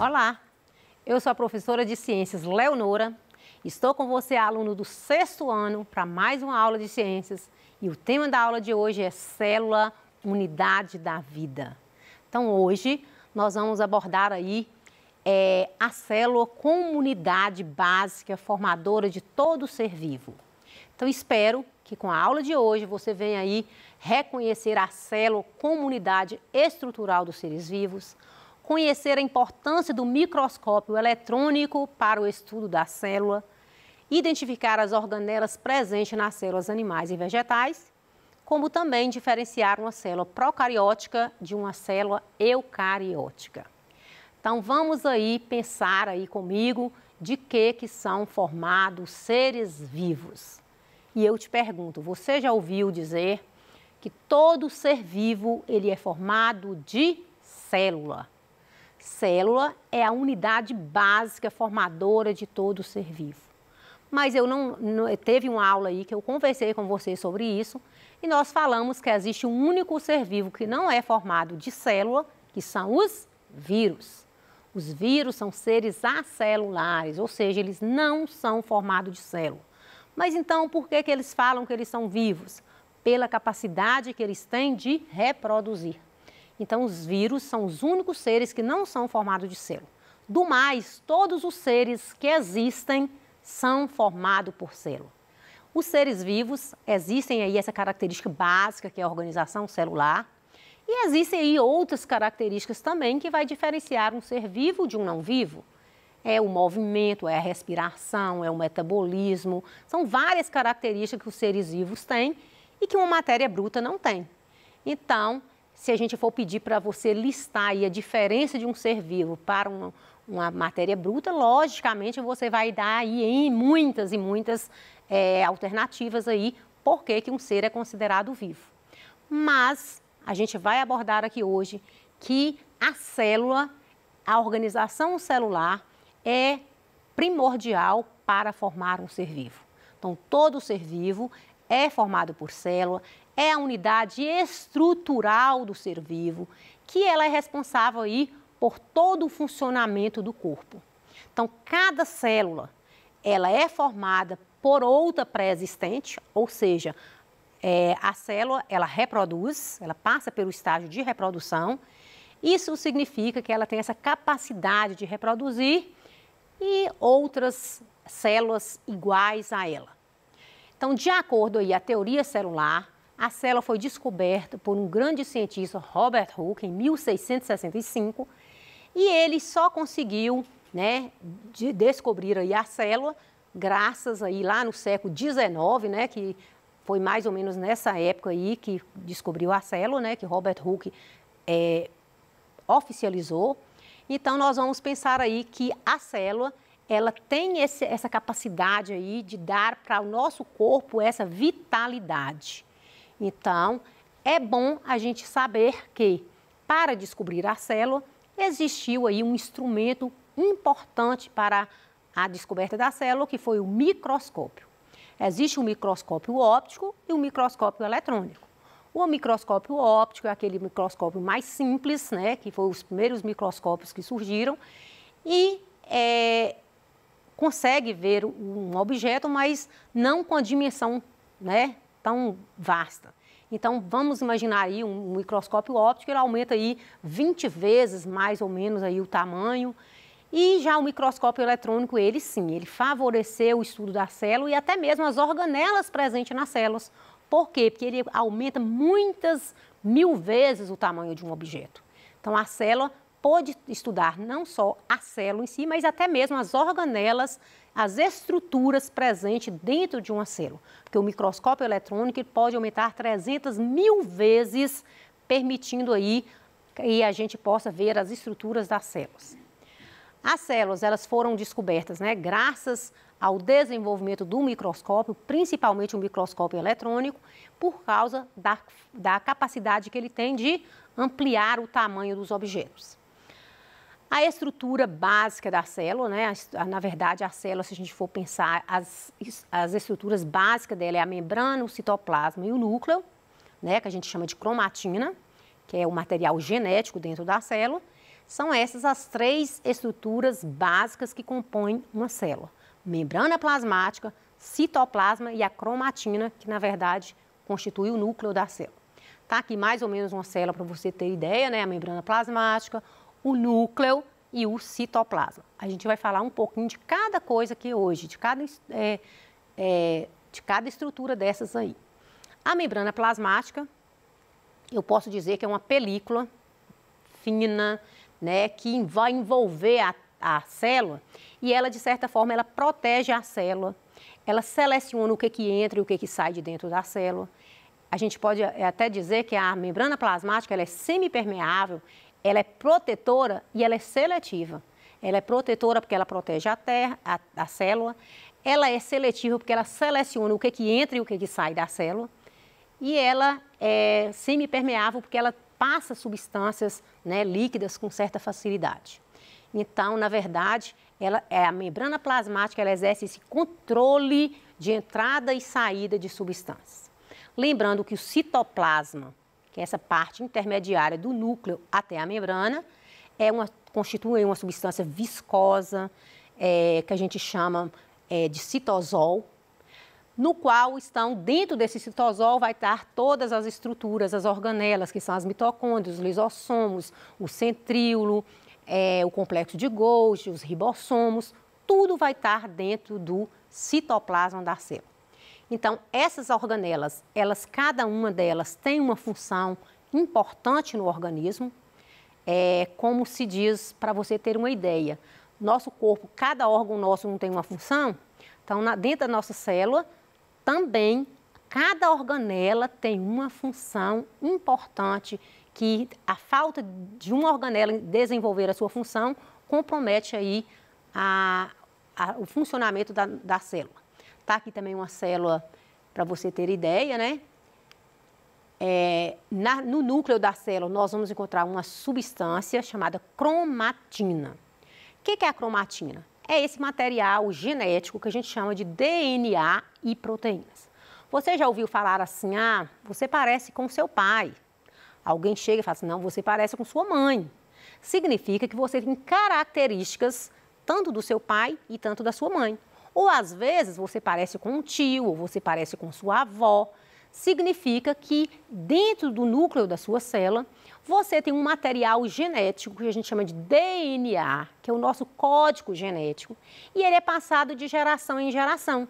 Olá, eu sou a professora de Ciências Leonora. Estou com você, aluno do 6º ano, para mais uma aula de ciências. E o tema da aula de hoje é célula, unidade da vida. Então, hoje, nós vamos abordar aí a célula como unidade básica formadora de todo ser vivo. Então, espero que com a aula de hoje você venha aí reconhecer a célula como unidade estrutural dos seres vivos, conhecer a importância do microscópio eletrônico para o estudo da célula, identificar as organelas presentes nas células animais e vegetais, como também diferenciar uma célula procariótica de uma célula eucariótica. Então, vamos aí pensar aí comigo de que são formados seres vivos. E eu te pergunto, você já ouviu dizer que todo ser vivo ele é formado de célula? Célula é a unidade básica formadora de todo ser vivo. Mas teve uma aula aí que eu conversei com você sobre isso e nós falamos que existe um único ser vivo que não é formado de célula, que são os vírus. Os vírus são seres acelulares, ou seja, eles não são formados de célula. Mas então, por que eles falam que eles são vivos? Pela capacidade que eles têm de reproduzir. Então, os vírus são os únicos seres que não são formados de célula. Do mais, todos os seres que existem são formados por célula. Os seres vivos, existem aí essa característica básica, que é a organização celular, e existem aí outras características também que vai diferenciar um ser vivo de um não vivo. É o movimento, é a respiração, é o metabolismo, são várias características que os seres vivos têm e que uma matéria bruta não tem. Então, se a gente for pedir para você listar aí a diferença de um ser vivo para uma matéria bruta, logicamente você vai dar aí em muitas e muitas alternativas aí por que um ser é considerado vivo. Mas a gente vai abordar aqui hoje que a célula, a organização celular é primordial para formar um ser vivo. Então, todo ser vivo é formado por célula, é a unidade estrutural do ser vivo, que ela é responsável aí por todo o funcionamento do corpo. Então, cada célula, ela é formada por outra pré-existente, ou seja, a célula, ela reproduz, ela passa pelo estágio de reprodução. Isso significa que ela tem essa capacidade de reproduzir e outras células iguais a ela. Então, de acordo aí a teoria celular, a célula foi descoberta por um grande cientista, Robert Hooke, em 1665, e ele só conseguiu, descobrir aí a célula graças aí lá no século XIX, que foi mais ou menos nessa época aí que descobriu a célula, que Robert Hooke oficializou. Então, nós vamos pensar aí que a célula, ela tem essa capacidade aí de dar para o nosso corpo essa vitalidade. Então, é bom a gente saber que, para descobrir a célula, existiu aí um instrumento importante para a descoberta da célula, que foi o microscópio. Existe um microscópio óptico e um microscópio eletrônico. O microscópio óptico é aquele microscópio mais simples, que foi os primeiros microscópios que surgiram, e consegue ver um objeto, mas não com a dimensão tão vasta. Então, vamos imaginar aí um microscópio óptico, ele aumenta aí 20 vezes mais ou menos aí o tamanho. E já o microscópio eletrônico, ele sim, ele favoreceu o estudo da célula e até mesmo as organelas presentes nas células. Por quê? Porque ele aumenta muitas mil vezes o tamanho de um objeto. Então, a célula pode estudar não só a célula em si, mas até mesmo as organelas, as estruturas presentes dentro de uma célula. Porque o microscópio eletrônico ele pode aumentar 300.000 vezes, permitindo aí que a gente possa ver as estruturas das células. As células, elas foram descobertas, graças ao desenvolvimento do microscópio, principalmente o microscópio eletrônico, por causa da capacidade que ele tem de ampliar o tamanho dos objetos. A estrutura básica da célula, na verdade, a célula, se a gente for pensar, as estruturas básicas dela é a membrana, o citoplasma e o núcleo, que a gente chama de cromatina, que é o material genético dentro da célula. São essas as 3 estruturas básicas que compõem uma célula. Membrana plasmática, citoplasma e a cromatina, que na verdade constitui o núcleo da célula. Tá aqui mais ou menos uma célula para você ter ideia, né? A membrana plasmática, o núcleo e o citoplasma. A gente vai falar um pouquinho de cada coisa aqui hoje, de cada estrutura dessas aí. A membrana plasmática, eu posso dizer que é uma película fina, né, que vai envolver a célula e ela, de certa forma, ela protege a célula, ela seleciona o que entra e o que sai de dentro da célula. A gente pode até dizer que a membrana plasmática ela é semipermeável, ela é protetora e ela é seletiva. Ela é protetora porque ela protege a célula, ela é seletiva porque ela seleciona o que entra e o que sai da célula, e ela é semipermeável porque ela passa substâncias, né, líquidas com certa facilidade. Então, na verdade, a membrana plasmática ela exerce esse controle de entrada e saída de substâncias. Lembrando que o citoplasma, que é essa parte intermediária do núcleo até a membrana, constitui uma substância viscosa, que a gente chama de citosol, no qual estão, dentro desse citosol, vai estar todas as estruturas, as organelas, que são as mitocôndrias, os lisossomos, o centríolo, o complexo de Golgi, os ribossomos, tudo vai estar dentro do citoplasma da célula. Então, essas organelas, cada uma delas tem uma função importante no organismo, como se diz, para você ter uma ideia, nosso corpo, cada órgão nosso não tem uma função, então, dentro da nossa célula, também, cada organela tem uma função importante que a falta de uma organela desenvolver a sua função compromete aí o funcionamento da célula. Tá aqui também uma célula, para você ter ideia, né? No núcleo da célula, nós vamos encontrar uma substância chamada cromatina. O que é a cromatina? É esse material genético que a gente chama de DNA e proteínas. Você já ouviu falar assim, você parece com seu pai. Alguém chega e fala assim, não, você parece com sua mãe. Significa que você tem características tanto do seu pai e tanto da sua mãe. Ou às vezes você parece com um tio, ou você parece com sua avó. Significa que dentro do núcleo da sua célula, você tem um material genético que a gente chama de DNA, que é o nosso código genético, e ele é passado de geração em geração.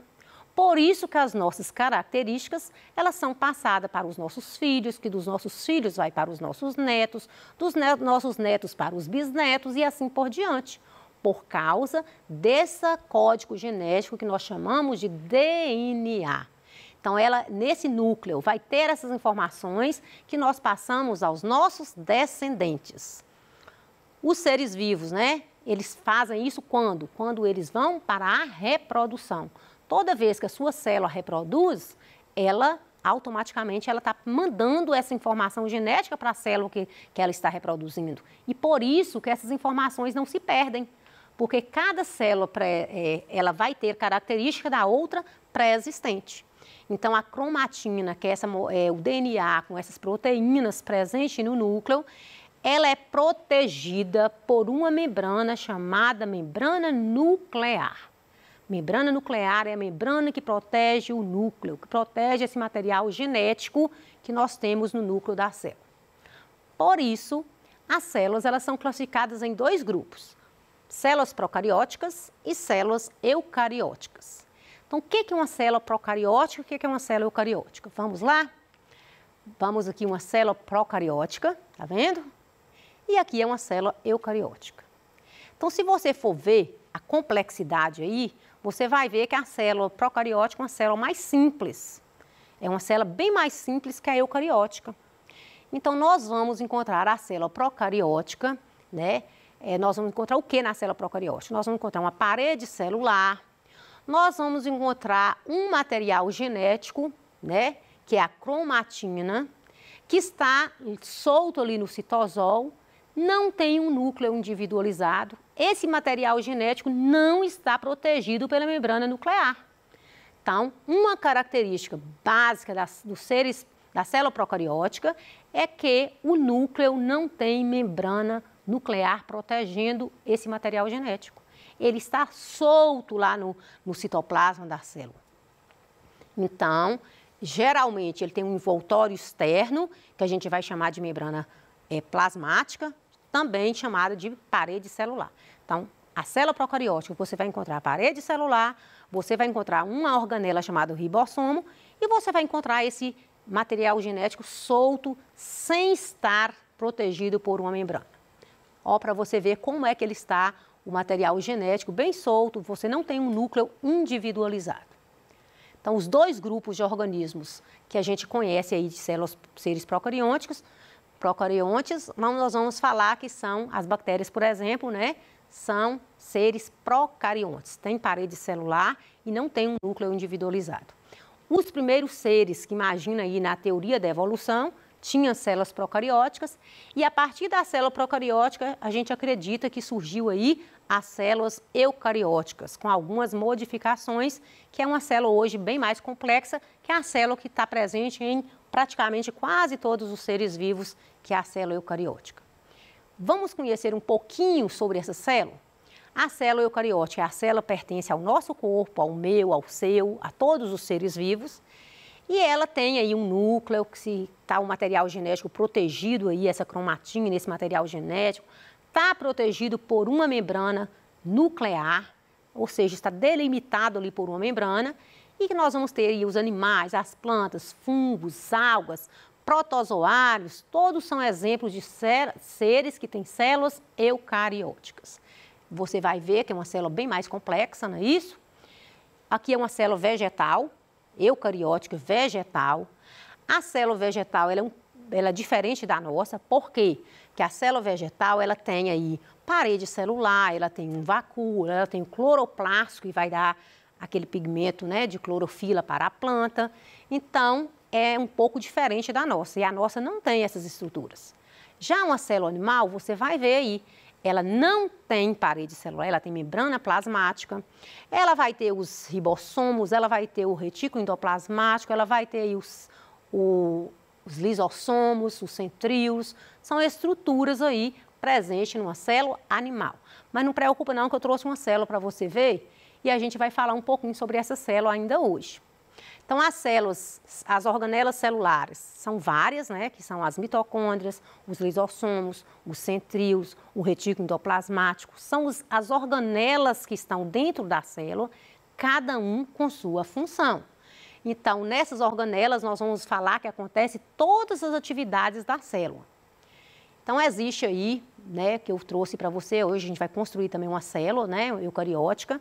Por isso que as nossas características, elas são passadas para os nossos filhos, que dos nossos filhos vai para os nossos netos, dos nossos netos para os bisnetos e assim por diante, por causa desse código genético que nós chamamos de DNA. Então, nesse núcleo, vai ter essas informações que nós passamos aos nossos descendentes. Os seres vivos, né? Eles fazem isso quando? Quando eles vão para a reprodução. Toda vez que a sua célula reproduz, automaticamente está mandando essa informação genética para a célula que ela está reproduzindo. E por isso que essas informações não se perdem, porque cada célula ela vai ter característica da outra pré-existente. Então, a cromatina, que é o DNA com essas proteínas presentes no núcleo, ela é protegida por uma membrana chamada membrana nuclear. Membrana nuclear é a membrana que protege o núcleo, que protege esse material genético que nós temos no núcleo da célula. Por isso, as células elas são classificadas em 2 grupos, células procarióticas e células eucarióticas. Então, o que é uma célula procariótica e o que é uma célula eucariótica? Vamos lá? Vamos aqui uma célula procariótica, tá vendo? E aqui é uma célula eucariótica. Então, se você for ver a complexidade aí, você vai ver que a célula procariótica é uma célula mais simples. É uma célula bem mais simples que a eucariótica. Então, nós vamos encontrar a célula procariótica, né? Nós vamos encontrar o que na célula procariótica? Nós vamos encontrar uma parede celular, nós vamos encontrar um material genético, né, que é a cromatina, que está solto ali no citosol, não tem um núcleo individualizado. Esse material genético não está protegido pela membrana nuclear. Então, uma característica básica dos seres da célula procariótica é que o núcleo não tem membrana nuclear protegendo esse material genético. Ele está solto lá no citoplasma da célula. Então, geralmente, ele tem um envoltório externo, que a gente vai chamar de membrana plasmática, também chamada de parede celular. Então, a célula procariótica, você vai encontrar a parede celular, você vai encontrar uma organela chamada ribossomo e você vai encontrar esse material genético solto, sem estar protegido por uma membrana. Ó, para você ver como é que ele está, o material genético bem solto, você não tem um núcleo individualizado. Então, os dois grupos de organismos que a gente conhece aí de células, seres procariontes, nós vamos falar que são as bactérias, por exemplo, né? São seres procariontes, tem parede celular e não tem um núcleo individualizado. Os primeiros seres que imagina aí na teoria da evolução tinham células procarióticas e a partir da célula procariótica a gente acredita que surgiu aí as células eucarióticas, com algumas modificações, que é uma célula hoje bem mais complexa, que é a célula que está presente em praticamente quase todos os seres vivos, que é a célula eucariótica. Vamos conhecer um pouquinho sobre essa célula? A célula eucariótica, a célula pertence ao nosso corpo, ao meu, ao seu, a todos os seres vivos. E ela tem aí um núcleo, que se está o material genético protegido aí, essa cromatina nesse material genético, está protegido por uma membrana nuclear, ou seja, está delimitado ali por uma membrana, e que nós vamos ter aí os animais, as plantas, fungos, algas, protozoários, todos são exemplos de seres que têm células eucarióticas. Você vai ver que é uma célula bem mais complexa, não é isso? Aqui é uma célula vegetal, eucariótica vegetal. A célula vegetal ela é diferente da nossa, por quê? Porque a célula vegetal ela tem aí parede celular, ela tem um vacúolo, ela tem o cloroplasto que vai dar aquele pigmento, né, de clorofila para a planta. Então, é um pouco diferente da nossa e a nossa não tem essas estruturas. Já uma célula animal, você vai ver aí, ela não tem parede celular, ela tem membrana plasmática, ela vai ter os ribossomos, ela vai ter o retículo endoplasmático, ela vai ter aí os lisossomos, os centríolos, são estruturas aí presentes numa célula animal. Mas não preocupa não que eu trouxe uma célula para você ver e a gente vai falar um pouquinho sobre essa célula ainda hoje. Então, as células, as organelas celulares, são várias, né? Que são as mitocôndrias, os lisossomos, os centríolos, o retículo endoplasmático. São as organelas que estão dentro da célula, cada um com sua função. Então, nessas organelas, nós vamos falar que acontece todas as atividades da célula. Então, existe aí, né, que eu trouxe para você, hoje a gente vai construir também uma célula, né, eucariótica.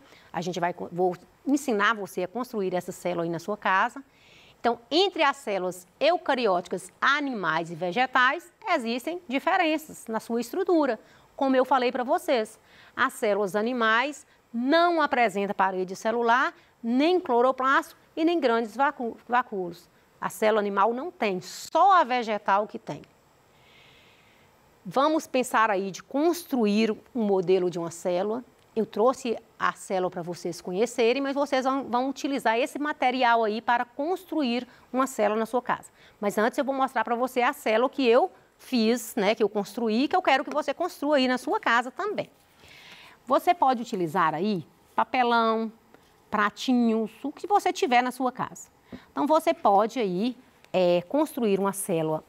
Vou ensinar você a construir essa célula aí na sua casa. Então, entre as células eucarióticas, animais e vegetais, existem diferenças na sua estrutura. Como eu falei para vocês, as células animais não apresentam parede celular, nem cloroplasto e nem grandes vacúolos. A célula animal não tem, só a vegetal que tem. Vamos pensar aí de construir um modelo de uma célula. Eu trouxe a célula para vocês conhecerem, mas vocês vão utilizar esse material aí para construir uma célula na sua casa. Mas antes eu vou mostrar para você a célula que eu fiz, né, que eu construí, que eu quero que você construa aí na sua casa também. Você pode utilizar aí papelão, pratinhos, o que você tiver na sua casa. Então, você pode aí construir uma célula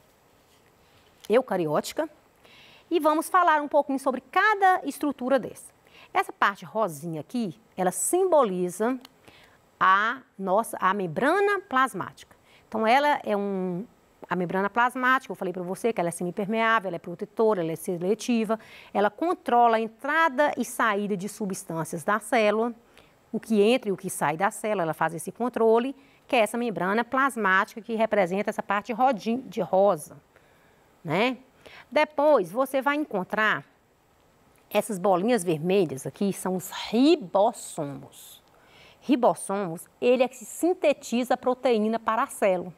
eucariótica e vamos falar um pouquinho sobre cada estrutura dessa. Essa parte rosinha aqui, ela simboliza a membrana plasmática. Então, ela é a membrana plasmática, eu falei para você que ela é semipermeável, ela é protetora, ela é seletiva, ela controla a entrada e saída de substâncias da célula, o que entra e o que sai da célula, ela faz esse controle, que é essa membrana plasmática que representa essa parte de rosa, né? Depois, você vai encontrar essas bolinhas vermelhas aqui, são os ribossomos. Ribossomos, ele é que sintetiza a proteína para a célula.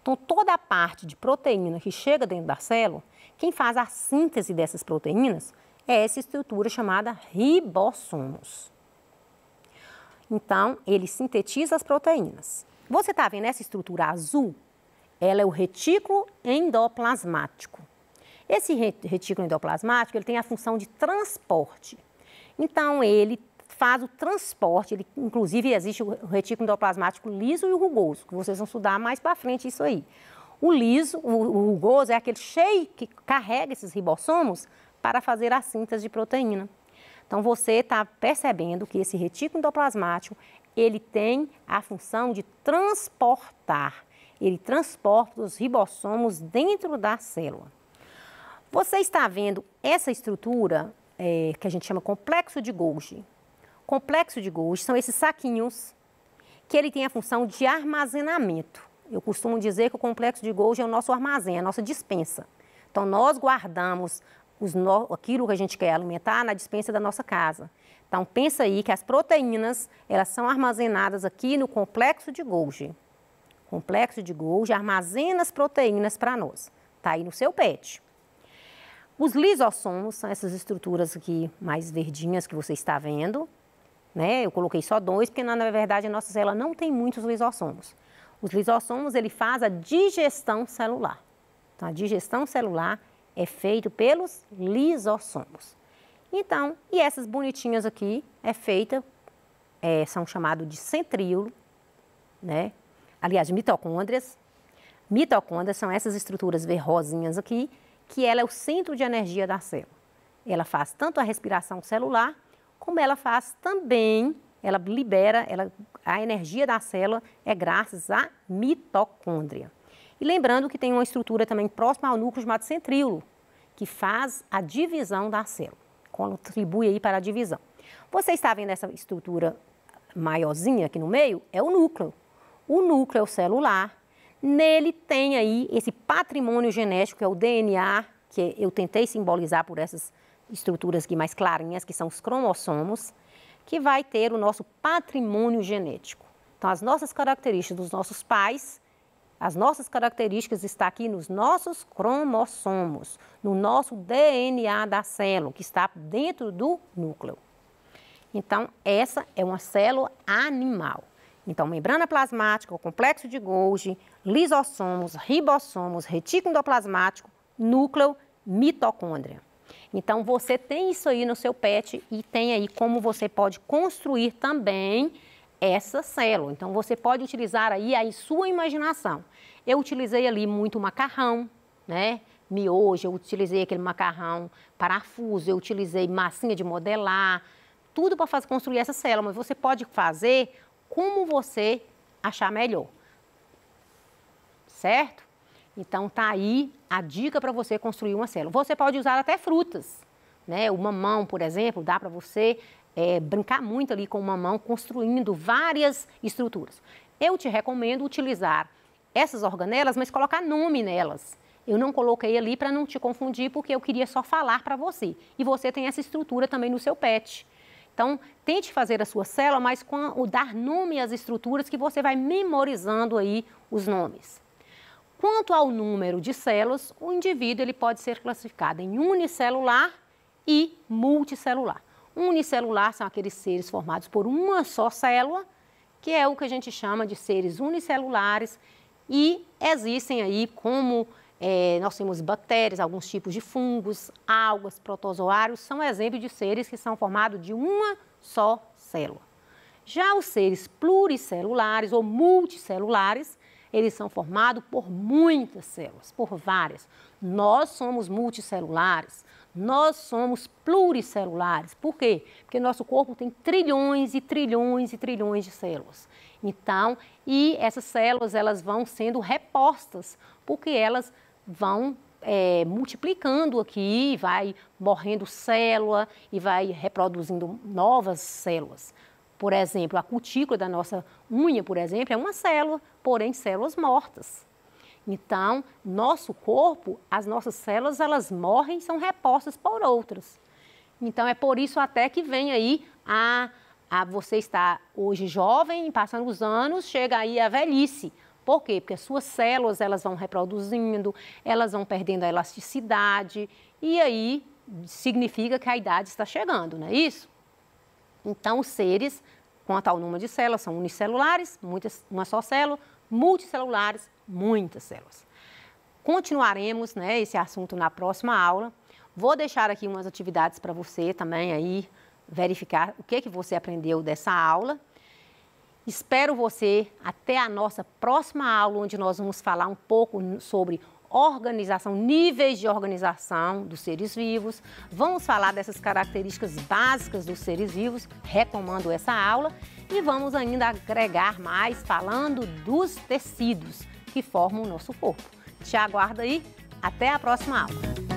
Então, toda a parte de proteína que chega dentro da célula, quem faz a síntese dessas proteínas é essa estrutura chamada ribossomos. Então, ele sintetiza as proteínas. Você está vendo essa estrutura azul? Ela é o retículo endoplasmático. Esse retículo endoplasmático, ele tem a função de transporte. Então, ele faz o transporte, inclusive existe o retículo endoplasmático liso e o rugoso, que vocês vão estudar mais para frente isso aí. O liso, o rugoso é aquele cheio que carrega esses ribossomos para fazer a síntese de proteína. Então, você está percebendo que esse retículo endoplasmático, ele tem a função de transportar. Ele transporta os ribossomos dentro da célula. Você está vendo essa estrutura que a gente chama complexo de Golgi. Complexo de Golgi são esses saquinhos que ele tem a função de armazenamento. Eu costumo dizer que o complexo de Golgi é o nosso armazém, a nossa despensa. Então, nós guardamos aquilo que a gente quer alimentar na despensa da nossa casa. Então, pensa aí que as proteínas, elas são armazenadas aqui no complexo de Golgi. O complexo de Golgi armazena as proteínas para nós. Está aí no seu PET. Os lisossomos são essas estruturas aqui mais verdinhas que você está vendo. Né? Eu coloquei só 2, porque na verdade a nossa célula não tem muitos lisossomos. Os lisossomos, ele faz a digestão celular. Então, a digestão celular é feita pelos lisossomos. Então, e essas bonitinhas aqui são chamadas de centríolo, né? Aliás, mitocôndrias. Mitocôndrias são essas estruturas verrosinhas aqui, que ela é o centro de energia da célula. Ela faz tanto a respiração celular, como ela faz também, ela libera, a energia da célula é graças à mitocôndria. E lembrando que tem uma estrutura também próxima ao núcleo chamado centríolo, que faz a divisão da célula, contribui aí para a divisão. Você está vendo essa estrutura maiorzinha aqui no meio? É o núcleo. O núcleo celular, nele tem aí esse patrimônio genético, que é o DNA, que eu tentei simbolizar por essas estruturas aqui mais clarinhas, que são os cromossomos, que vai ter o nosso patrimônio genético. Então, as nossas características dos nossos pais, as nossas características estão aqui nos nossos cromossomos, no nosso DNA da célula, que está dentro do núcleo. Então, essa é uma célula animal. Então, membrana plasmática, o complexo de Golgi, lisossomos, ribossomos, retículo endoplasmático, núcleo, mitocôndria. Então, você tem isso aí no seu PET e tem aí como você pode construir também essa célula. Então, você pode utilizar aí a sua imaginação. Eu utilizei ali muito macarrão, né? Miojo, eu utilizei aquele macarrão parafuso, eu utilizei massinha de modelar, tudo para construir essa célula, mas você pode fazer como você achar melhor, certo? Então, tá aí a dica para você construir uma célula. Você pode usar até frutas, né? O mamão, por exemplo, dá para você brincar muito ali com o mamão, construindo várias estruturas. Eu te recomendo utilizar essas organelas, mas colocar nome nelas. Eu não coloquei ali para não te confundir, porque eu queria só falar para você. E você tem essa estrutura também no seu PET. Então, tente fazer a sua célula, mas com o dar nome às estruturas que você vai memorizando aí os nomes. Quanto ao número de células, o indivíduo ele pode ser classificado em unicelular e multicelular. Unicelular são aqueles seres formados por uma só célula, que é o que a gente chama de seres unicelulares, e existem aí como nós temos bactérias, alguns tipos de fungos, algas, protozoários, são exemplos de seres que são formados de uma só célula. Já os seres pluricelulares ou multicelulares, eles são formados por muitas células, por várias. Nós somos multicelulares, nós somos pluricelulares. Por quê? Porque nosso corpo tem trilhões e trilhões e trilhões de células. Então, e essas células, elas vão sendo repostas, porque elas vão multiplicando aqui, vai morrendo célula e vai reproduzindo novas células. Por exemplo, a cutícula da nossa unha, por exemplo, é uma célula, porém células mortas. Então, nosso corpo, as nossas células, elas morrem e são repostas por outras. Então, é por isso até que vem aí você está hoje jovem, passando os anos, chega aí a velhice. Por quê? Porque as suas células, elas vão reproduzindo, elas vão perdendo a elasticidade e aí significa que a idade está chegando, não é isso? Então, os seres, quanto ao número de células, são unicelulares, uma só célula, multicelulares, muitas células. Continuaremos, né, esse assunto na próxima aula. Vou deixar aqui umas atividades para você também aí verificar o que você aprendeu dessa aula. Espero você até a nossa próxima aula, onde nós vamos falar um pouco sobre organização, níveis de organização dos seres vivos. Vamos falar dessas características básicas dos seres vivos, retomando essa aula. E vamos ainda agregar mais falando dos tecidos que formam o nosso corpo. Te aguardo aí. Até a próxima aula.